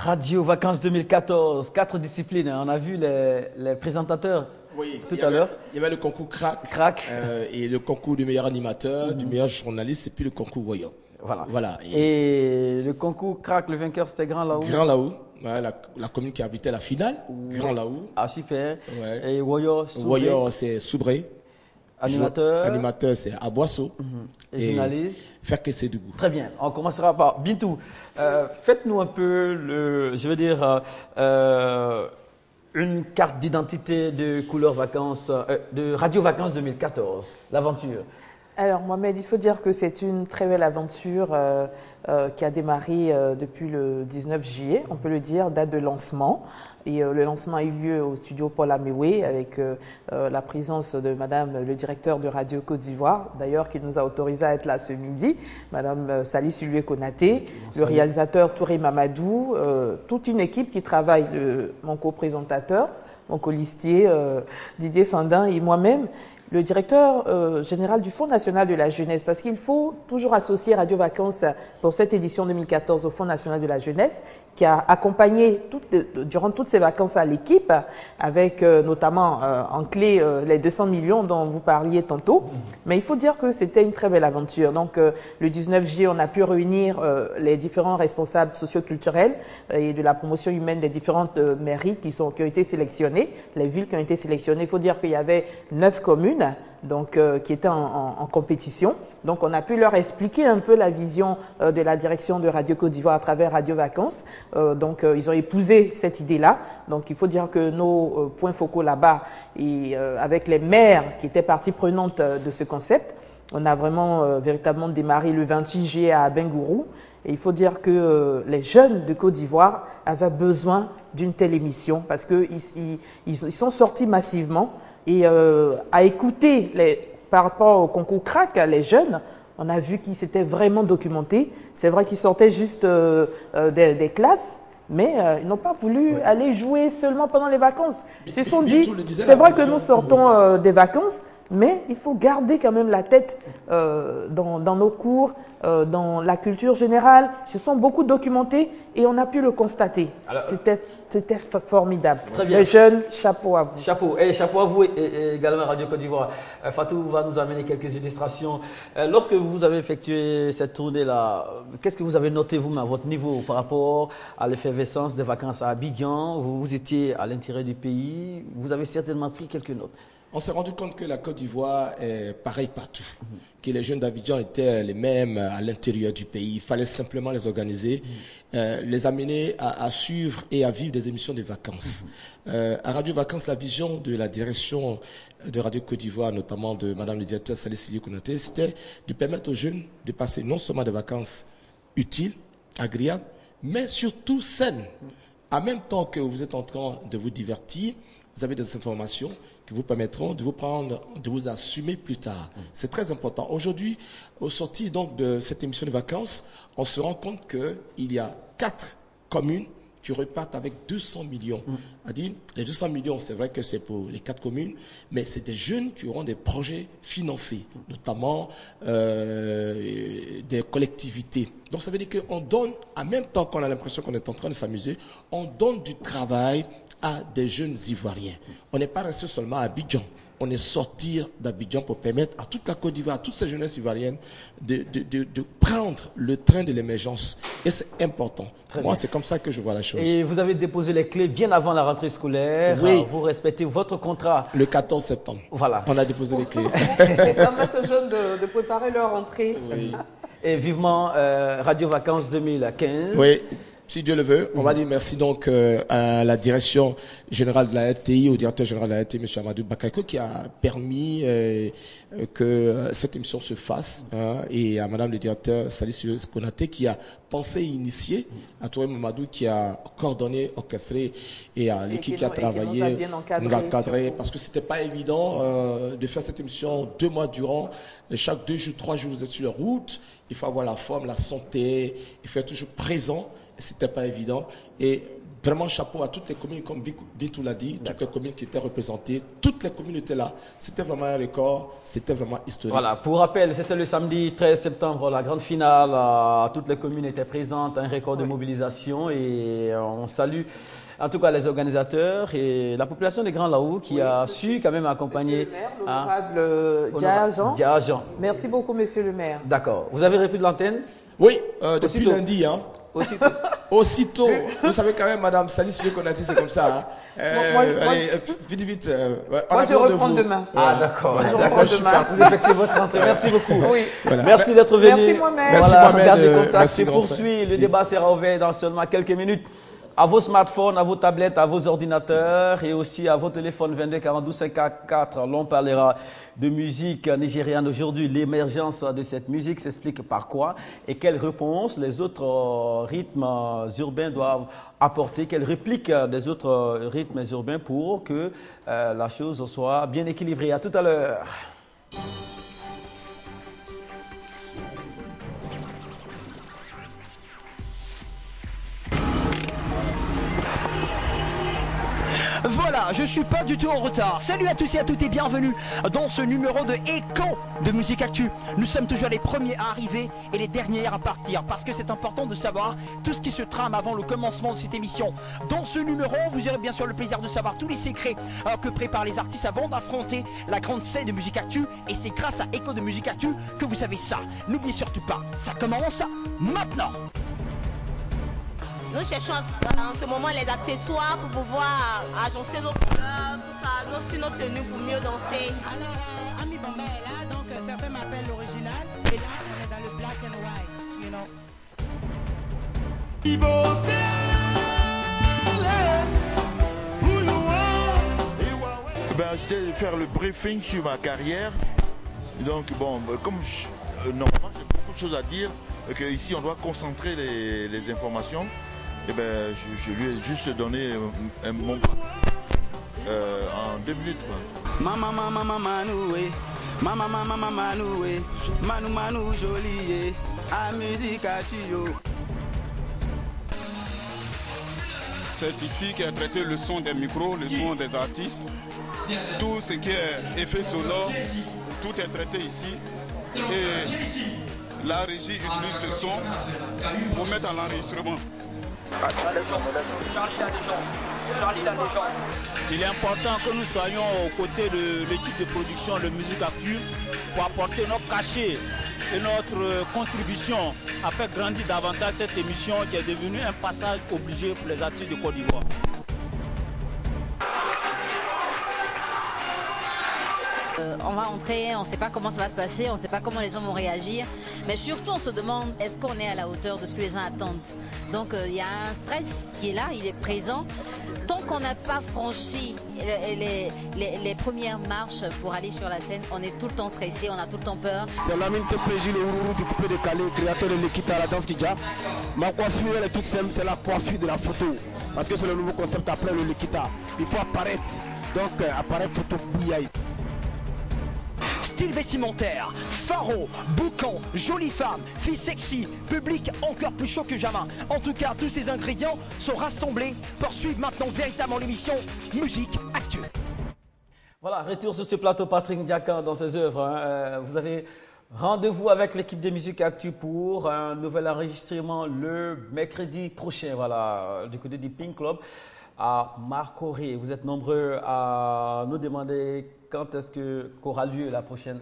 Radio Vacances 2014, 4 disciplines. On a vu les présentateurs tout à l'heure. Il y avait le concours crack, et le concours du meilleur animateur, du meilleur journaliste, et puis le concours voyant. Voilà. Et le concours crack, le vainqueur, c'était Grand Laou. Grand Laou, ouais, la commune qui abritait la finale. Grand Laou. Ah, super. Ouais. Et Woyo, c'est Soubré. Animateur, c'est Aboisseau. Et journaliste. Faire que c'est du goût. Très bien. On commencera par Bintou. Faites-nous un peu une carte d'identité de couleur vacances, de Radio Vacances 2014, l'aventure. Alors Mohamed, il faut dire que c'est une très belle aventure qui a démarré depuis le 19 juillet, on peut le dire, date de lancement. Et le lancement a eu lieu au studio Paul Améoué avec la présence de Madame le directeur de Radio Côte d'Ivoire, d'ailleurs qui nous a autorisé à être là ce midi, Madame Sali Sulué Konaté, le réalisateur Touré Mamadou, toute une équipe qui travaille, mon co-présentateur, mon colistier Didier Fandin et moi-même, le directeur général du Fonds national de la jeunesse, parce qu'il faut toujours associer Radio Vacances pour cette édition 2014 au Fonds national de la jeunesse, qui a accompagné durant toutes ces vacances à l'équipe, avec notamment en clé les 200 millions dont vous parliez tantôt. Mais il faut dire que c'était une très belle aventure. Donc le 19 juillet, on a pu réunir les différents responsables socioculturels et de la promotion humaine des différentes mairies qui ont été sélectionnées, les villes qui ont été sélectionnées. Il faut dire qu'il y avait 9 communes donc, qui étaient en compétition. Donc on a pu leur expliquer un peu la vision de la direction de Radio Côte d'Ivoire à travers Radio Vacances. Donc ils ont épousé cette idée-là. Donc il faut dire que nos points focaux là-bas, et avec les maires qui étaient partie prenante de ce concept, on a vraiment véritablement démarré le 28 juillet à Bengourou. Et il faut dire que les jeunes de Côte d'Ivoire avaient besoin d'une telle émission parce qu'ils sont sortis massivement. Et à écouter par rapport au concours crack, les jeunes, on a vu qu'ils s'étaient vraiment documentés. C'est vrai qu'ils sortaient juste des classes, mais ils n'ont pas voulu aller jouer seulement pendant les vacances. Ils se sont dit, c'est vrai que nous sortons des vacances, mais il faut garder quand même la tête dans nos cours, dans la culture générale. Ils se sont beaucoup documentés et on a pu le constater. C'était formidable. Très bien. Les jeunes, chapeau à vous. Chapeau à vous et également Radio Côte d'Ivoire. Fatou va nous amener quelques illustrations. Lorsque vous avez effectué cette tournée-là, qu'est-ce que vous avez noté vous à votre niveau par rapport à l'effervescence des vacances à Abidjan? Vous étiez à l'intérieur du pays, vous avez certainement pris quelques notes. On s'est rendu compte que la Côte d'Ivoire est pareille partout, que les jeunes d'Abidjan étaient les mêmes à l'intérieur du pays. Il fallait simplement les organiser, les amener à suivre et à vivre des émissions de vacances. À Radio Vacances, la vision de la direction de Radio Côte d'Ivoire, notamment de Madame le directeur Salih Sili Konaté, c'était de permettre aux jeunes de passer non seulement des vacances utiles, agréables, mais surtout saines. En même temps que vous êtes en train de vous divertir, vous avez des informations qui vous permettront de vous prendre, de vous assumer plus tard. C'est très important. Aujourd'hui, au sortir donc de cette émission de vacances, on se rend compte qu'il y a 4 communes qui repartent avec 200 millions. C'est-à-dire, les 200 millions, c'est vrai que c'est pour les 4 communes, mais c'est des jeunes qui auront des projets financés, notamment des collectivités. Donc ça veut dire qu'on donne, en même temps qu'on a l'impression qu'on est en train de s'amuser, on donne du travail à des jeunes Ivoiriens. On n'est pas resté seulement à Abidjan. On est sorti d'Abidjan pour permettre à toute la Côte d'Ivoire, à toutes ces jeunesses ivoiriennes de prendre le train de l'émergence. Et c'est important. Moi, c'est comme ça que je vois la chose. Et vous avez déposé les clés bien avant la rentrée scolaire. Oui. Vous respectez votre contrat. Le 14 septembre. Voilà. On a déposé les clés. Et permettre aux jeunes de préparer leur rentrée. Oui. Et vivement Radio Vacances 2015. Oui. Si Dieu le veut, on va dire merci donc à la direction générale de la RTI, au directeur général de la RTI, M. Amadou Bakayoko, qui a permis que cette émission se fasse, et à Madame le directeur Salih Konaté, qui a pensé et initié, à Touré Mamadou, qui a coordonné, orchestré, et à l'équipe qui a travaillé, nous a encadré, parce que c'était pas évident de faire cette émission 2 mois durant. Chaque 2 jours, 3 jours, vous êtes sur la route. Il faut avoir la forme, la santé, il faut être toujours présent. C'était pas évident. Et vraiment chapeau à toutes les communes, comme Bitou l'a dit, toutes les communes qui étaient représentées, toutes les communes étaient là. C'était vraiment un record, c'était vraiment historique. Voilà, pour rappel, c'était le samedi 13 septembre, la grande finale. Toutes les communes étaient présentes, un record de mobilisation et on salue en tout cas les organisateurs et la population des Grands Laos qui a su quand même accompagner. Monsieur le maire, l'honorable Diajan. Merci beaucoup, monsieur le maire. D'accord. Vous avez repris de l'antenne? Oui, depuis lundi. Hein. Aussitôt. Aussitôt. Vous savez quand même, madame Salis Konati, c'est comme ça. Hein. Allez, vite. Moi, je reprends demain. Ah, d'accord. D'accord, je demain. Vous effectuez votre rentrée. Merci beaucoup. Oui. Voilà. Merci d'être venu. Merci moi-même. Merci voilà, moi-même. Regarde les contacts, Merci, se poursuit. Le débat sera ouvert dans seulement quelques minutes. À vos smartphones, à vos tablettes, à vos ordinateurs et aussi à vos téléphones 22 42 54. L'on parlera de musique nigériane aujourd'hui. L'émergence de cette musique s'explique par quoi et quelles réponses les autres rythmes urbains doivent apporter, quelles répliques des autres rythmes urbains pour que la chose soit bien équilibrée. À tout à l'heure. Voilà, je suis pas du tout en retard. Salut à tous et à toutes et bienvenue dans ce numéro de Écho de Musique Actu. Nous sommes toujours les premiers à arriver et les derniers à partir parce que c'est important de savoir tout ce qui se trame avant le commencement de cette émission. Dans ce numéro, vous aurez bien sûr le plaisir de savoir tous les secrets que préparent les artistes avant d'affronter la grande scène de Musique Actu et c'est grâce à Écho de Musique Actu que vous savez ça. N'oubliez surtout pas, ça commence maintenant. Nous cherchons en ce moment les accessoires pour pouvoir agencer nos couleurs, tout ça, sur nos tenues pour mieux danser. Alors, Ami Bamba est là, donc certains m'appellent l'original. Et là, on est dans le black and white, you know. J'étais de faire le briefing sur ma carrière. Donc, bon, comme normalement j'ai beaucoup de choses à dire, que ici on doit concentrer les informations. Et je lui ai juste donné mon en 2 minutes. Mama manoué, mama manoué, manu joli, à musique à tio. C'est ici qu'est traité le son des micros, le son des artistes. Tout ce qui est effet sonore, tout est traité ici. Et la régie utilise ce son pour mettre en enregistrement. Il est important que nous soyons aux côtés de l'équipe de production de Musique Actu pour apporter notre cachet et notre contribution à faire grandir davantage cette émission qui est devenue un passage obligé pour les artistes de Côte d'Ivoire. On va entrer, on ne sait pas comment ça va se passer, on ne sait pas comment les gens vont réagir, mais surtout on se demande est-ce qu'on est à la hauteur de ce que les gens attendent. Donc il y a un stress qui est là, il est présent. Tant qu'on n'a pas franchi les premières marches pour aller sur la scène, on est tout le temps stressé, on a tout le temps peur. C'est Lamine Tepéji, le Ourourou du coupé décalé, créateur de l'Ekita, la danse Kidja. Ma coiffure elle est toute simple, c'est la coiffure de la photo. Parce que c'est le nouveau concept après le Lekita. Il faut apparaître, donc apparaître photo bouillaille. Style vestimentaire, pharo, boucan, jolie femme, fille sexy, public encore plus chaud que jamais. En tout cas, tous ces ingrédients sont rassemblés pour suivre maintenant véritablement l'émission Musique Actu. Voilà, retour sur ce plateau Patrick Ndiakan dans ses œuvres. Vous avez rendez-vous avec l'équipe de Musique Actu pour un nouvel enregistrement le mercredi prochain, voilà, du côté du Pink Club à Marcoré. Vous êtes nombreux à nous demander quand est-ce qu'aura lieu la prochaine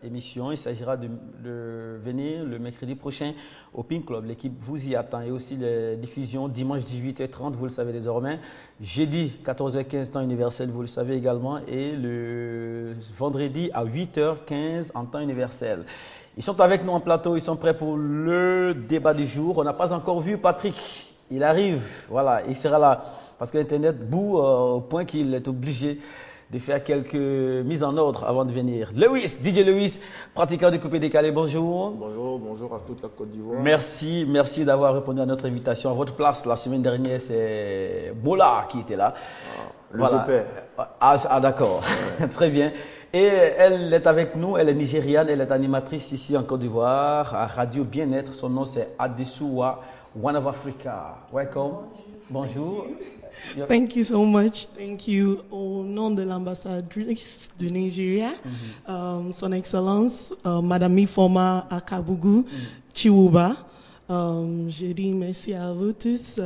émission. Il s'agira de venir le mercredi prochain au Pink Club. L'équipe vous y attend. Et aussi les diffusions dimanche 18h30, vous le savez désormais. Jeudi 14h15, temps universel, vous le savez également. Et le vendredi à 8h15 en temps universel. Ils sont avec nous en plateau, ils sont prêts pour le débat du jour. On n'a pas encore vu Patrick. Il arrive, voilà, il sera là. Parce que l'Internet bout au point qu'il est obligé de faire quelques mises en ordre avant de venir. Lewis, DJ Lewis, pratiquant du coupé décalé, bonjour. Bonjour à toute la Côte d'Ivoire. Merci d'avoir répondu à notre invitation. À votre place, la semaine dernière, c'est Bola qui était là. Le père. Ah d'accord, ouais. Très bien. Et elle est avec nous, elle est nigériane, elle est animatrice ici en Côte d'Ivoire, à Radio Bien-être. Son nom c'est Adesuwa One of Africa. Welcome. Bonjour. Thank you so much. Thank you. Au nom de l'ambassadrice du Nigeria, Son Excellence, Madame Ifoma Akabugu Chiwuba, je dis merci à vous tous,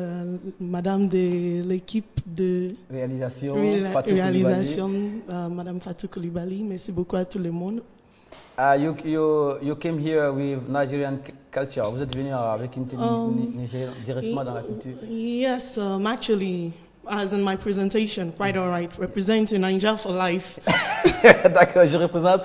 Madame de l'équipe de réalisation, Madame Fatou Coulibaly, merci beaucoup à tout le monde. You came here with Nigerian culture. Vous êtes venu avec une tenue nigérienne directement dans la culture. Yes, actually, as in my presentation, quite all right, representing Nigeria for life. D'accord, je représente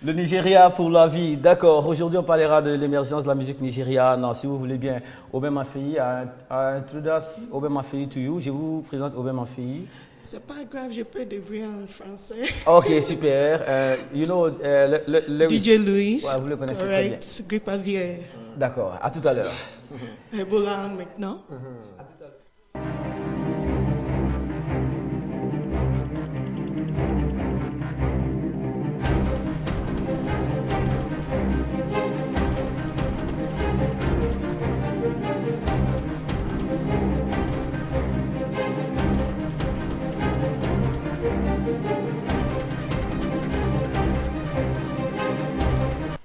le Nigeria pour la vie. D'accord, aujourd'hui on parlera de l'émergence de la musique nigériane. Si vous voulez bien, Obem Afeyi, I introduce Obem Afeyi to you. Je vous présente Obem Afeyi. C'est pas grave, je peux débrouiller en français. Ok, super. You know, DJ Louis, ouais, vous le connaissez correct, très bien. Grippe aviaire. D'accord, à tout à l'heure. Ebola maintenant.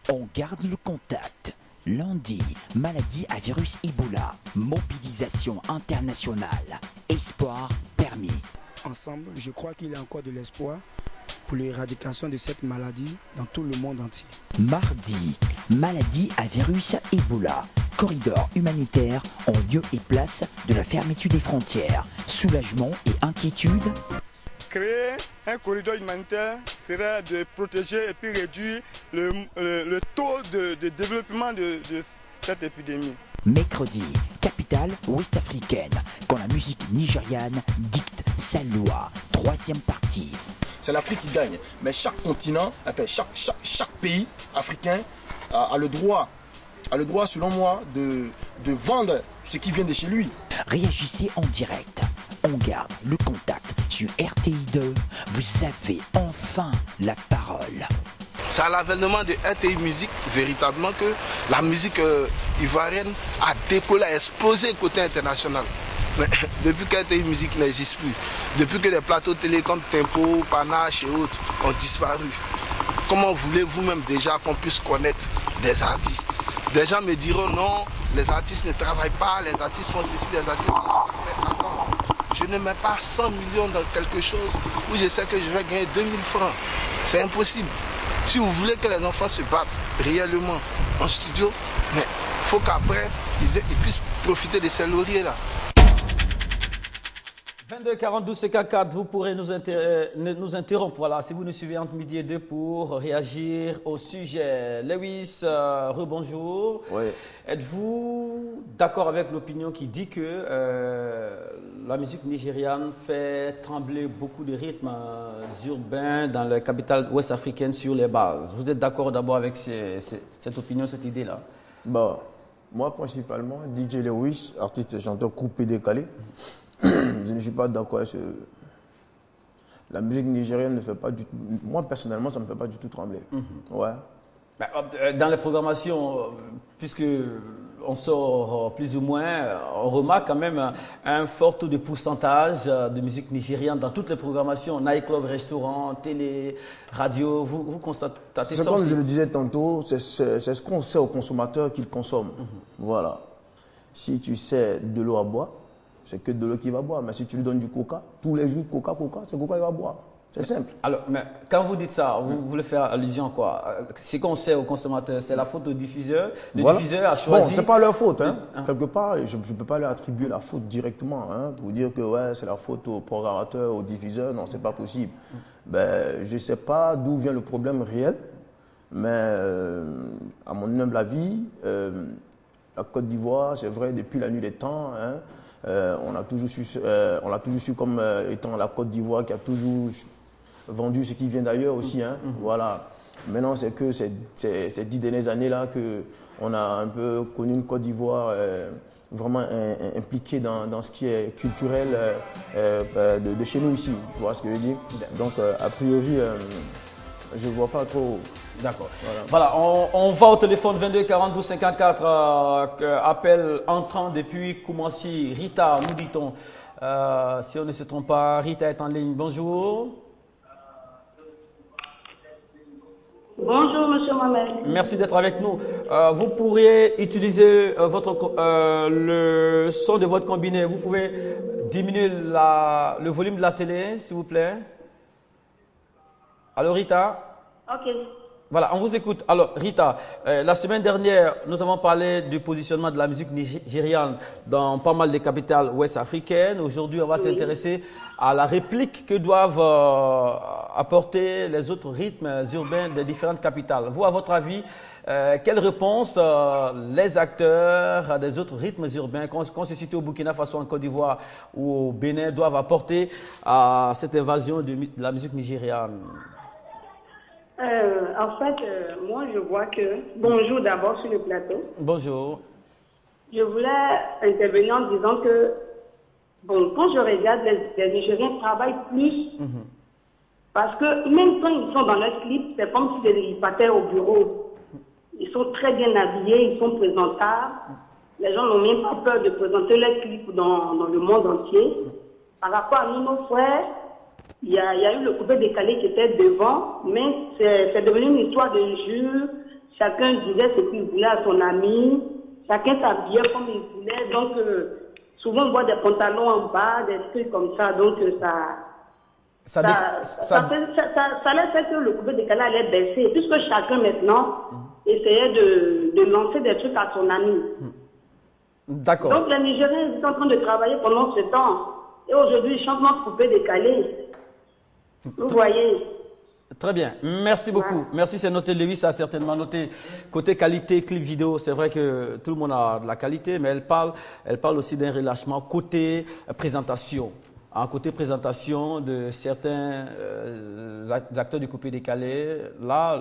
On garde le contact. Lundi, maladie à virus Ebola. Mobilisation internationale. Espoir permis. Ensemble, je crois qu'il y a encore de l'espoir pour l'éradication de cette maladie dans tout le monde entier. Mardi, maladie à virus Ebola. Corridor humanitaire en lieu et place de la fermeture des frontières. Soulagement et inquiétude. Créer un corridor humanitaire serait de protéger et puis réduire le taux de développement de cette épidémie. Mercredi, capitale ouest-africaine, quand la musique nigériane dicte sa loi. Troisième partie. C'est l'Afrique qui gagne, mais chaque continent, chaque pays africain a le droit, selon moi, de vendre ce qui vient de chez lui. Réagissez en direct. On garde le contact sur RTI2. Vous avez enfin la parole. C'est à l'avènement de RTI Musique, véritablement, que la musique ivoirienne a décollé, a explosé côté international. Mais depuis que RTI Musique n'existe plus, depuis que les plateaux télé comme Tempo, Panache et autres ont disparu, comment voulez-vous même déjà qu'on puisse connaître des artistes? Des gens me diront non, les artistes ne travaillent pas, les artistes font ceci, les artistes font ça. Mais attends, je ne mets pas 100 millions dans quelque chose où je sais que je vais gagner 2000 francs. C'est impossible. Si vous voulez que les enfants se battent réellement en studio, mais il faut qu'après, ils puissent profiter de ces lauriers-là. 22 42 54, vous pourrez nous interrompre. Voilà, si vous nous suivez entre midi et 2 pour réagir au sujet. Lewis, rebonjour. Oui. Êtes-vous d'accord avec l'opinion qui dit que la musique nigériane fait trembler beaucoup de rythmes urbains dans la capitale ouest-africaine sur les bases? Vous êtes d'accord d'abord avec cette opinion, cette idée-là? Bah, moi, principalement, DJ Lewis, artiste et chanteur coupé décalé. Je ne suis pas d'accord avec la musique nigérienne ne fait pas du tout. Moi, personnellement, ça ne me fait pas du tout trembler. Ouais. Dans les programmations, puisque on sort plus ou moins, on remarque quand même un fort taux de pourcentage de musique nigérienne dans toutes les programmations, nightclub, restaurant, télé, radio. Vous constatez ça aussi? C'est comme je le disais tantôt, c'est ce qu'on sait aux consommateurs qu'ils consomment. Voilà. Si tu sais de l'eau à boire, c'est que de l'eau qu'il va boire. Mais si tu lui donnes du coca, tous les jours, coca, c'est coca qu'il va boire. C'est simple. Alors, mais quand vous dites ça, vous voulez faire allusion à quoi? Ce qu'on sait aux consommateurs, c'est la faute au diffuseur. Le diffuseur a choisi. Bon, c'est pas leur faute. Hein. Quelque part, je ne peux pas leur attribuer la faute directement. Hein, pour dire que ouais, c'est la faute au programmateur, au diffuseur. Non, c'est pas possible. Ben, je ne sais pas d'où vient le problème réel. Mais à mon humble avis, la Côte d'Ivoire, c'est vrai, depuis la nuit des temps, hein, on l'a toujours su comme étant la Côte d'Ivoire qui a toujours vendu ce qui vient d'ailleurs aussi. Hein, voilà. Maintenant, c'est que ces 10 dernières années-là qu'on a un peu connu une Côte d'Ivoire vraiment impliquée dans ce qui est culturel de chez nous ici. Tu vois ce que je veux dire? Donc, a priori, je ne vois pas trop. D'accord. Voilà, on va au téléphone 22 42 54, appel entrant depuis Koumassi. Rita, nous dit-on. Si on ne se trompe pas, Rita est en ligne. Bonjour. Bonjour, monsieur Mohamed. Merci d'être avec nous. Vous pourriez utiliser le son de votre combiné. Vous pouvez diminuer le volume de la télé, s'il vous plaît. Allô, Rita? Ok. Voilà, on vous écoute. Alors, Rita, la semaine dernière, nous avons parlé du positionnement de la musique nigériane dans pas mal de capitales ouest africaines. Aujourd'hui, on va s'intéresser à la réplique que doivent apporter les autres rythmes urbains des différentes capitales. Vous, à votre avis, quelle réponse les acteurs des autres rythmes urbains, qu'on se situe au Burkina Faso, en Côte d'Ivoire ou au Bénin, doivent apporter à cette invasion de la musique nigériane? En fait, moi je vois que... Bonjour d'abord sur le plateau. Bonjour. Je voulais intervenir en disant que, bon, quand je regarde, les Nigériens travaillent plus parce que même quand ils sont dans leur clip, c'est comme s'ils partaient au bureau. Ils sont très bien habillés, ils sont présentables. Les gens n'ont même pas peur de présenter leurs clips dans le monde entier. Par rapport à nous, nos frères, il y a eu le coupé décalé qui était devant, mais c'est devenu une histoire de jeu. Chacun disait ce qu'il voulait à son ami. Chacun s'habillait comme il voulait. Donc, souvent, on voit des pantalons en bas, des trucs comme ça. Donc, ça allait faire que le coupé décalé allait baisser. Puisque chacun, maintenant, essayait de lancer des trucs à son ami. D'accord. Donc, les Nigériens sont en train de travailler pendant ce temps. Et aujourd'hui, ils chantent notre coupé décalé. Vous voyez. Très bien, merci beaucoup. Merci, c'est noté. Lewis a certainement noté. Côté qualité, clip vidéo, c'est vrai que tout le monde a de la qualité, mais elle parle aussi d'un relâchement côté présentation. Côté présentation de certains acteurs du coupé décalé, là,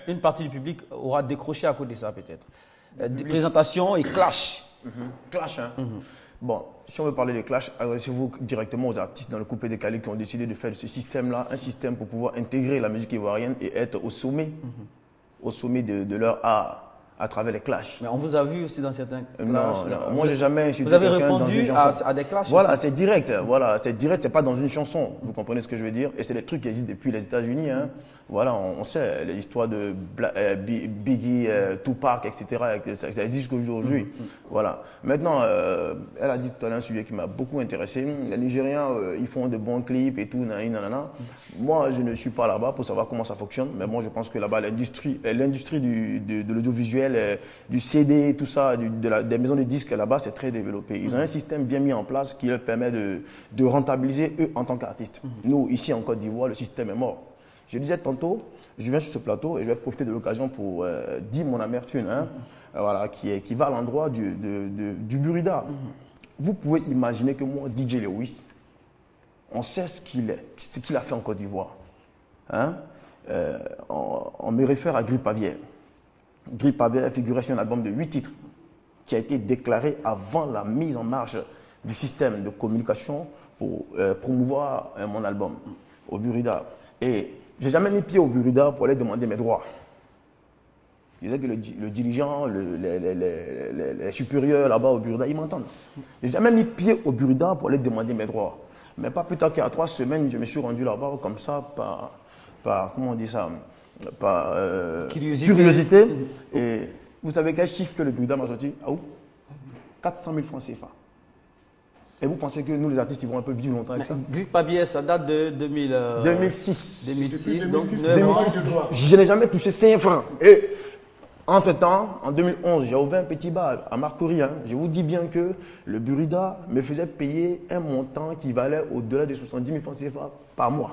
une partie du public aura décroché à cause de ça peut-être. Présentation et clash. Clash, hein. Bon, si on veut parler de clash, adressez-vous directement aux artistes dans le coupé décalé qui ont décidé de faire de ce système-là un système pour pouvoir intégrer la musique ivoirienne et être au sommet de leur art à travers les clashs. Mais on vous a vu aussi dans certains clashs. Non, moi j'ai jamais insulté quelqu'un. Vous avez répondu répondu à des clashs? Voilà, c'est direct. Voilà, c'est direct, c'est pas dans une chanson. Vous comprenez ce que je veux dire? Et c'est des trucs qui existent depuis les États-Unis. Hein. Voilà, on sait les histoires de Biggie, Tupac, etc. Ça existe jusqu'aujourd'hui. Voilà. Maintenant, elle a dit tout à l'heure un sujet qui m'a beaucoup intéressé. Les Nigériens, ils font de bons clips et tout, nanana. Moi, je ne suis pas là-bas pour savoir comment ça fonctionne. Mais moi, je pense que là-bas, l'industrie de l'audiovisuel, du CD, tout ça, des maisons de disques là-bas, c'est très développé. Ils ont un système bien mis en place qui leur permet de rentabiliser eux en tant qu'artistes. Nous, ici en Côte d'Ivoire, le système est mort. Je disais tantôt, je viens sur ce plateau et je vais profiter de l'occasion pour dire mon amertume, hein, voilà, qui va à l'endroit du Burida. Vous pouvez imaginer que moi, DJ Lewis, on sait ce qu'il a fait en Côte d'Ivoire. Hein? On me réfère à Grippe Aviaire. Grippe Aviaire figurait sur un album de 8 titres qui a été déclaré avant la mise en marche du système de communication pour promouvoir mon album au Burida. Et j'ai jamais mis pied au Burida pour aller demander mes droits. Je disais que le dirigeant, les supérieurs là-bas au Burida, ils m'entendent. J'ai jamais mis pied au Burida pour aller demander mes droits. Mais pas plus tard qu'il y a 3 semaines, je me suis rendu là-bas comme ça par comment on dit ça, par curiosité. Et vous savez quel chiffre que le Burida m'a sorti? 400 000 francs CFA. Et vous pensez que nous, les artistes, ils vont un peu vivre longtemps avec ça? Grippe Aviaire, ça date de 2006. 2006. Je n'ai jamais touché 5 francs. Et entre-temps, en 2011, j'ai ouvert un petit bar à Marcory. Hein. Je vous dis bien que le Burida me faisait payer un montant qui valait au-delà de 70 000 francs CFA par mois.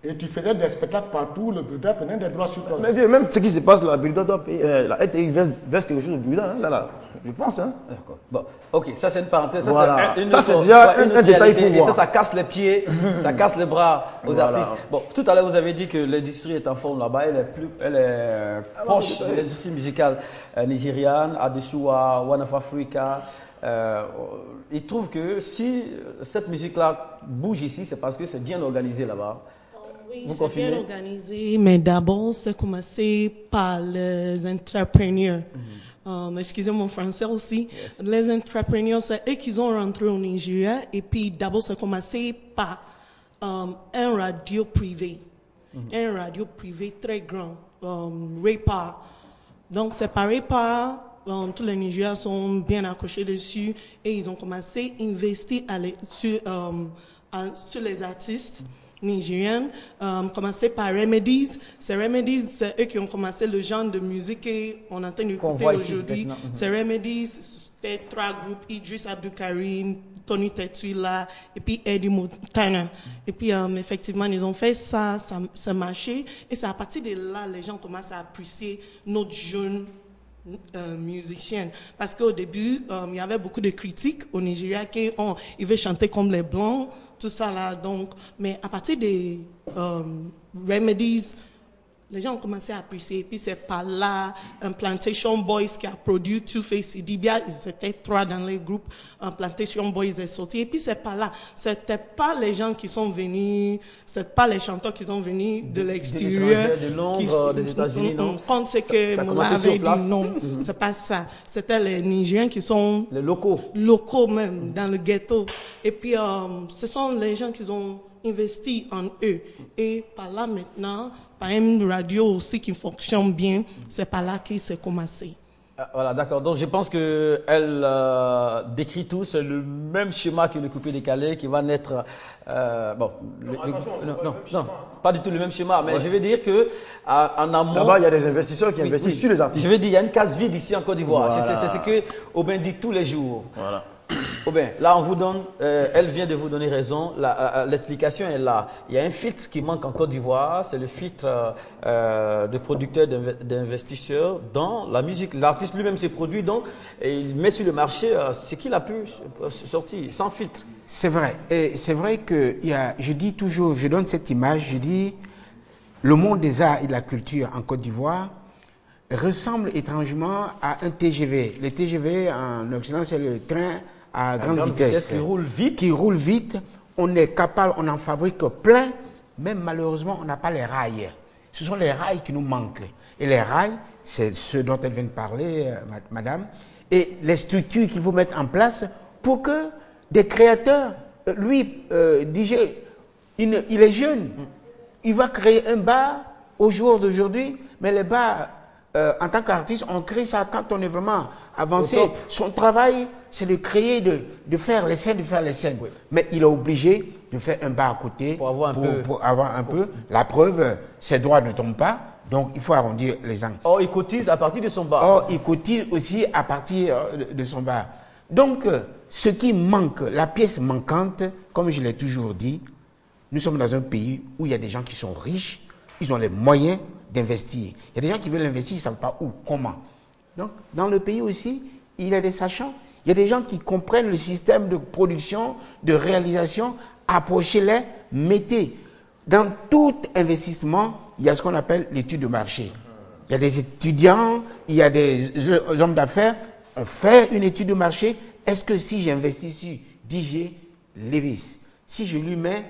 Et tu faisais des spectacles partout, le Burida prenait des droits sur toi. Mais même ce qui se passe, la Burida doit payer, la RTI verse quelque chose au Burida, hein, là, je pense. Hein. D'accord. Bon, ok, ça c'est une parenthèse. Voilà. Ça c'est déjà un détail pour voir. Et ça casse les pieds, ça casse les bras aux artistes. Bon, tout à l'heure vous avez dit que l'industrie est en forme là-bas, elle est proche de l'industrie musicale nigériane, Adesua, One of Africa. Ils trouvent que si cette musique-là bouge ici, c'est parce que c'est bien organisé là-bas. Oui, Vous c'est bien confirmez? organisé, mais d'abord, c'est commencé par les entrepreneurs. Excusez mon français aussi. Les entrepreneurs, c'est eux qui sont rentrés au Nigeria. Et puis, d'abord, c'est commencé par un radio privé. Un radio privé très grand, RayPower. Donc, c'est par RayPower. Tous les Nigériens sont bien accrochés dessus et ils ont commencé à investir sur les artistes nigériens, commencé par Remedies. C'est Remedies, c'est eux qui ont commencé le genre de musique qu'on est en train d'écouter aujourd'hui. C'est Remedies, c'était 3 groupes, Idriss Abdoukarim, Tony Tetuila et puis Eddie Montana. Et puis effectivement, ils ont fait ça marchait et c'est à partir de là les gens commencent à apprécier notre jeune musicienne. Parce qu'au début, il y avait beaucoup de critiques au Nigeria qui ils veulent chanter comme les Blancs, tout ça là. Donc, mais à partir des Remedies, les gens ont commencé à apprécier. Et puis c'est par là, Plantation Boys qui a produit Two Face Idibia, ils étaient 3 dans les groupes, Plantation Boys est sorti. Et puis c'est par là, c'était pas les gens qui sont venus, c'est pas les chanteurs qui sont venus de l'extérieur, de Londres, des États-Unis, non? Quand c'est que Moula avait dit non, c'est pas ça. C'était les Nigériens qui sont les locaux même dans le ghetto. Et puis ce sont les gens qui ont investi en eux. Et par là maintenant, par une radio aussi qui fonctionne bien, c'est par là qu'il s'est commencé. Voilà, d'accord. Donc je pense qu'elle décrit tout, c'est le même schéma que le coupé décalé qui va naître. Non, pas du tout le même schéma, mais je vais dire que en amont. Là-bas, il y a des investisseurs qui investissent sur les artistes. Je vais dire, il y a une case vide ici en Côte d'Ivoire. Voilà. C'est ce que Aubin dit tous les jours. Voilà. Aubin, là on vous donne, elle vient de vous donner raison, l'explication est là. Il y a un filtre qui manque en Côte d'Ivoire, c'est le filtre de producteurs, d'investisseurs dans la musique. L'artiste lui-même s'est produit donc et il met sur le marché ce qu'il a pu sortir, sans filtre. C'est vrai. Et c'est vrai que je dis toujours, je donne cette image, je dis le monde des arts et de la culture en Côte d'Ivoire ressemble étrangement à un TGV. Le TGV en Occident, c'est le train à grande vitesse qui roule vite. On est capable, on en fabrique plein, mais malheureusement, on n'a pas les rails. Ce sont les rails qui nous manquent. Et les rails, c'est ce dont elle vient de parler, madame, et les structures qu'il faut mettre en place pour que des créateurs, lui, DJ, il est jeune, il va créer un bar au jour d'aujourd'hui, mais les bars, en tant qu'artiste, on crée ça quand on est vraiment avancé. Son travail, c'est de créer, de faire les scènes, Oui. Mais il est obligé de faire un bar à côté pour avoir un peu. La preuve, ses droits ne tombent pas, donc il faut arrondir les angles. Or, il cotise à partir de son bar. Or, il cotise aussi à partir de son bar. Donc, ce qui manque, la pièce manquante, comme je l'ai toujours dit, nous sommes dans un pays où il y a des gens qui sont riches, ils ont les moyens d'investir. Il y a des gens qui veulent investir, ils ne savent pas où, comment. Donc, dans le pays aussi, il y a des sachants. Il y a des gens qui comprennent le système de production, de réalisation. Approchez-les, mettez. Dans tout investissement, il y a ce qu'on appelle l'étude de marché. Il y a des étudiants, il y a des hommes d'affaires. On fait une étude de marché. Est-ce que si j'investis sur DJ Lewis, si je lui mets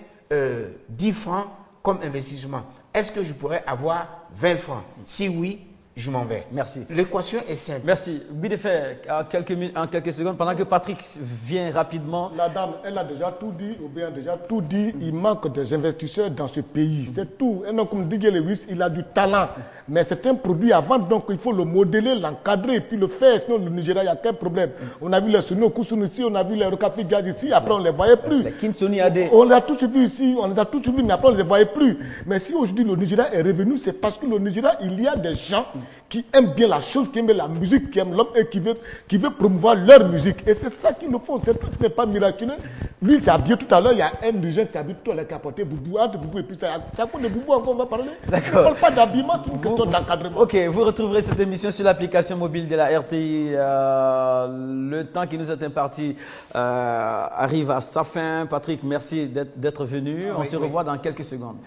10 francs comme investissement, est-ce que je pourrais avoir 20 francs? Si oui, je m'en vais. Merci. L'équation est simple. Merci. Bideffer, en quelques secondes, pendant que Patrick vient rapidement. La dame, elle a déjà tout dit, ou bien déjà tout dit. Il manque des investisseurs dans ce pays. C'est tout. Et donc, comme DJ Lewis, il a du talent. Mais c'est un produit à vendre, donc il faut le modeler, l'encadrer, et puis le faire. Sinon, le Nigeria, il n'y a qu'un problème. On a vu les Suno Kusunu ici, on a vu les Rokafi Gaz ici, après on ne les voyait plus. Les Kinsoni AD. On les a tous vus ici, on les a tous vus, mais après on ne les voyait plus. Mais si aujourd'hui le Nigeria est revenu, c'est parce que le Nigeria, il y a des gens qui aiment bien la chose, qui aiment la musique, qui aiment l'homme et qui veut promouvoir leur musique. Et c'est ça qu'ils le font. Ce n'est pas miraculeux. Lui, il s'est habillé tout à l'heure. Il y a un des gens qui s'habille tout à l'heure qui a porté Boubou. Entre Boubou et puis ça. Chaque fois de Boubou, encore on va parler. D'accord. On ne parle pas d'habillement, c'est une question d'encadrement. Ok, vous retrouverez cette émission sur l'application mobile de la RTI. Le temps qui nous est imparti arrive à sa fin. Patrick, merci d'être venu. On se revoit dans quelques secondes.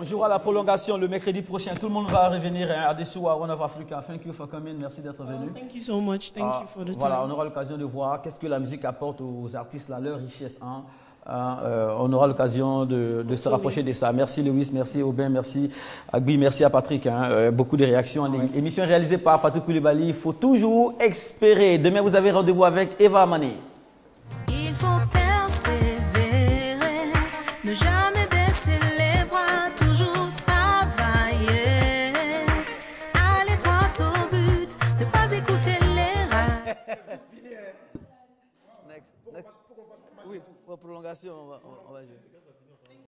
jouera la prolongation le mercredi prochain. Tout le monde va revenir à Adesua, One of Africa. Thank you for coming. Merci d'être venu. Thank you so much. Thank you for the time. Voilà, on aura l'occasion de voir qu'est-ce que la musique apporte aux artistes, là, leur richesse. Hein. On aura l'occasion de se rapprocher de ça. Merci Lewis, merci Aubin, merci Agbi, merci à Patrick. Hein. Beaucoup de réactions. Émission réalisée par Fatou Koulibaly. Il faut toujours espérer. Demain, vous avez rendez-vous avec Eva Amani. Il faut persévérer, ne jamais baisser les bras, toujours travailler, aller droit au but, ne pas écouter les rats. Next. Oui, pour prolongation, on va jouer.